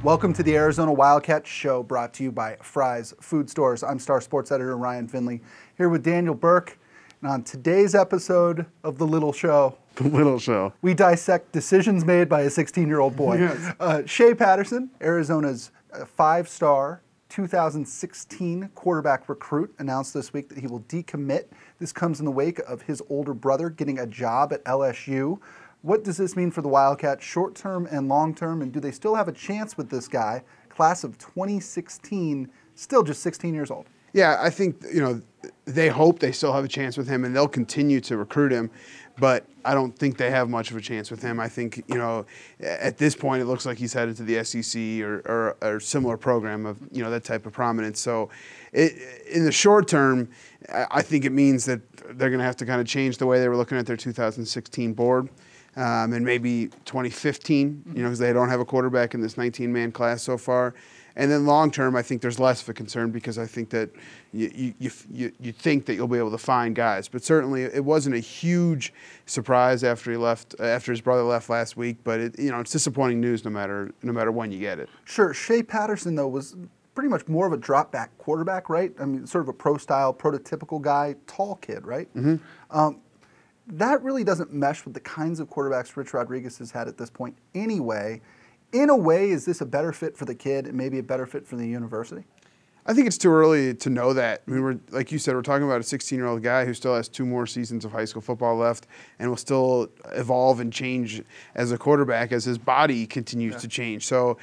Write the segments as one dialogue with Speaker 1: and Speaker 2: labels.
Speaker 1: Welcome to the Arizona Wildcats Show, brought to you by Fry's Food Stores. I'm Star Sports Editor Ryan Finley, here with Daniel Burke. And on today's episode of The Little Show, we dissect decisions made by a 16-year-old boy.
Speaker 2: Yes.
Speaker 1: Shea Patterson, Arizona's five-star 2016 quarterback recruit, announced this week that he will decommit. This comes in the wake of his older brother getting a job at LSU. What does this mean for the Wildcats, short-term and long-term, and do they still have a chance with this guy, class of 2016, still just 16 years old?
Speaker 2: Yeah, I think, they hope they still have a chance with him, and they'll continue to recruit him, but I don't think they have much of a chance with him. I think, at this point, it looks like he's headed to the SEC or a similar program of, that type of prominence. So in the short term, I think it means that they're going to have to kind of change the way they were looking at their 2016 board. And maybe 2015, because they don't have a quarterback in this 19-man class so far. And then long term, I think there's less of a concern because I think that you think that you'll be able to find guys. But certainly, it wasn't a huge surprise after he left, after his brother left last week. But it's disappointing news no matter when you get it.
Speaker 1: Sure, Shea Patterson though was pretty much more of a drop back quarterback, right? I mean, sort of a pro style, prototypical guy, tall kid, right? Mm-hmm. That really doesn't mesh with the kinds of quarterbacks Rich Rodriguez has had at this point anyway. In a way, is this a better fit for the kid and maybe a better fit for the university?
Speaker 2: I think it's too early to know that. I mean, like you said, we're talking about a 16-year-old guy who still has 2 more seasons of high school football left and will still evolve and change as a quarterback as his body continues to change. So,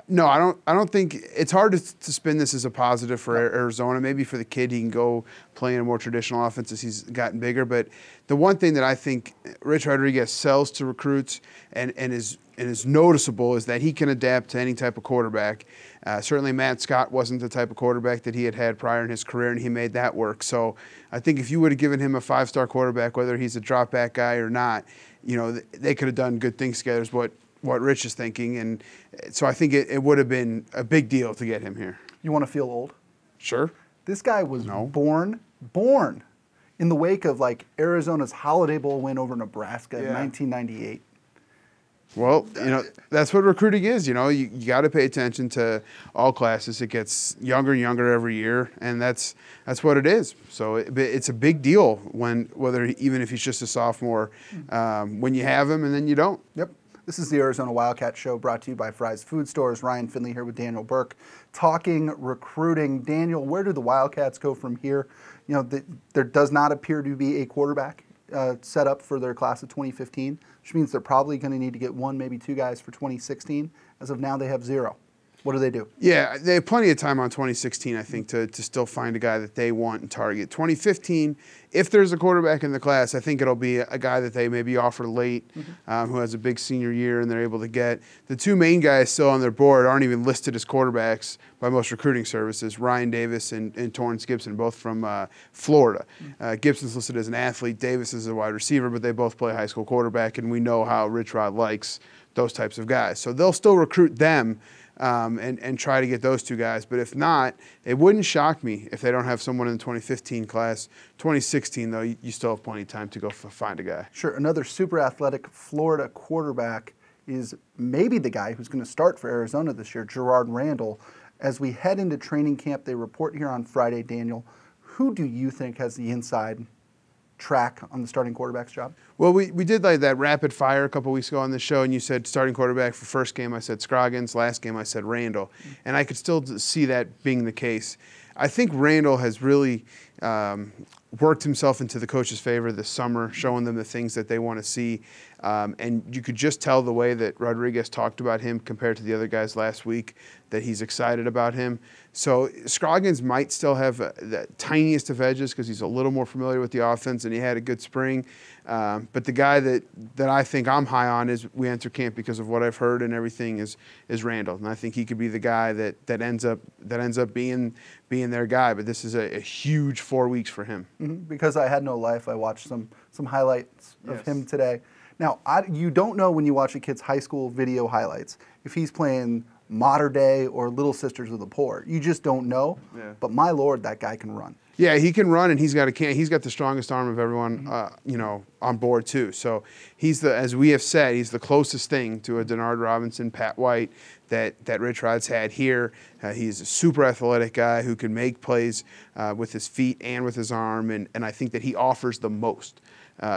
Speaker 2: no, I don't think it's hard to spin this as a positive for Arizona. Maybe for the kid, he can go play in a more traditional offense as he's gotten bigger. But the one thing that I think Rich Rodriguez sells to recruits and is noticeable is that he can adapt to any type of quarterback. Certainly Matt Scott wasn't the type of quarterback that he had prior in his career, and he made that work. So I think if you would have given him a 5-star quarterback, whether he's a drop-back guy or not, they could have done good things together is what Rich is thinking. And so I think it would have been a big deal to get him here.
Speaker 1: You want to feel old?
Speaker 2: Sure.
Speaker 1: This guy was born in the wake of Arizona's Holiday Bowl win over Nebraska in 1998.
Speaker 2: Well, that's what recruiting is. You got to pay attention to all classes. It gets younger and younger every year, and that's what it is. So it's a big deal even if he's just a sophomore, when you have him and then you don't.
Speaker 1: Yep. This is the Arizona Wildcat Show, brought to you by Fry's Food Stores. Ryan Finley here with Daniel Burke, talking recruiting. Daniel, where do the Wildcats go from here? There does not appear to be a quarterback set up for their class of 2015, which means they're probably going to need to get 1, maybe 2 guys for 2016. As of now, they have 0. What do they do? Yeah,
Speaker 2: they have plenty of time on 2016, I think, to still find a guy that they want and target. 2015, if there's a quarterback in the class, I think it'll be a guy that they maybe offer late, who has a big senior year and they're able to get. The 2 main guys still on their board aren't even listed as quarterbacks by most recruiting services, Ryan Davis and Torrance Gibson, both from Florida. Gibson's listed as an athlete. Davis is a wide receiver, but they both play high school quarterback, and we know how Rich Rod likes those types of guys. So they'll still recruit them and try to get those 2 guys. But if not, it wouldn't shock me if they don't have someone in the 2015 class. 2016, though, you still have plenty of time to go find a guy.
Speaker 1: Sure. Another super athletic Florida quarterback is maybe the guy who's going to start for Arizona this year, Gerard Randall. As we head into training camp, they report here on Friday, Daniel. Who do you think has the inside track on the starting quarterback's job?
Speaker 2: Well, we did that rapid fire a couple weeks ago on the show, and you said starting quarterback for first game, I said Scroggins. Last game, I said Randall. And I could still see that being the case. I think Randall has really worked himself into the coach's favor this summer, showing them the things that they want to see. And you could just tell the way that Rodriguez talked about him compared to the other guys last week that he's excited about him. So Scroggins might still have the tiniest of edges because he's a little more familiar with the offense and he had a good spring. But the guy that I think I'm high on as we enter camp because of what I've heard and everything is Randall. And I think he could be the guy that ends up being their guy. But this is a huge 4 weeks for him.
Speaker 1: Mm-hmm. Because I had no life, I watched some highlights of him today. Now, you don't know when you watch a kid's high school video highlights if he's playing Mater Day or Little Sisters of the Poor. You just don't know. Yeah. But my Lord, that guy can run.
Speaker 2: Yeah, he can run, and he's got the strongest arm of everyone, on board too. So as we have said, he's the closest thing to a Denard Robinson, Pat White that Rich Rod's had here. He's a super athletic guy who can make plays with his feet and with his arm, and I think that he offers the most.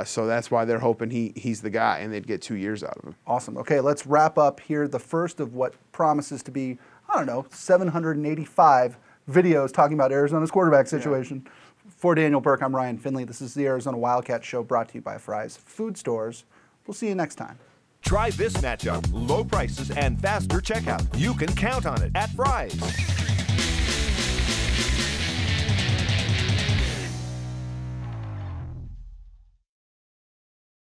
Speaker 2: So that's why they're hoping he's the guy, and they'd get 2 years out of him.
Speaker 1: Awesome. Okay, let's wrap up here. The first of what promises to be, 785 videos talking about Arizona's quarterback situation. Yeah. For Daniel Burke, I'm Ryan Finley. This is the Arizona Wildcat Show, brought to you by Fry's Food Stores. We'll see you next time.
Speaker 3: Try this matchup. Low prices and faster checkout. You can count on it at Fry's.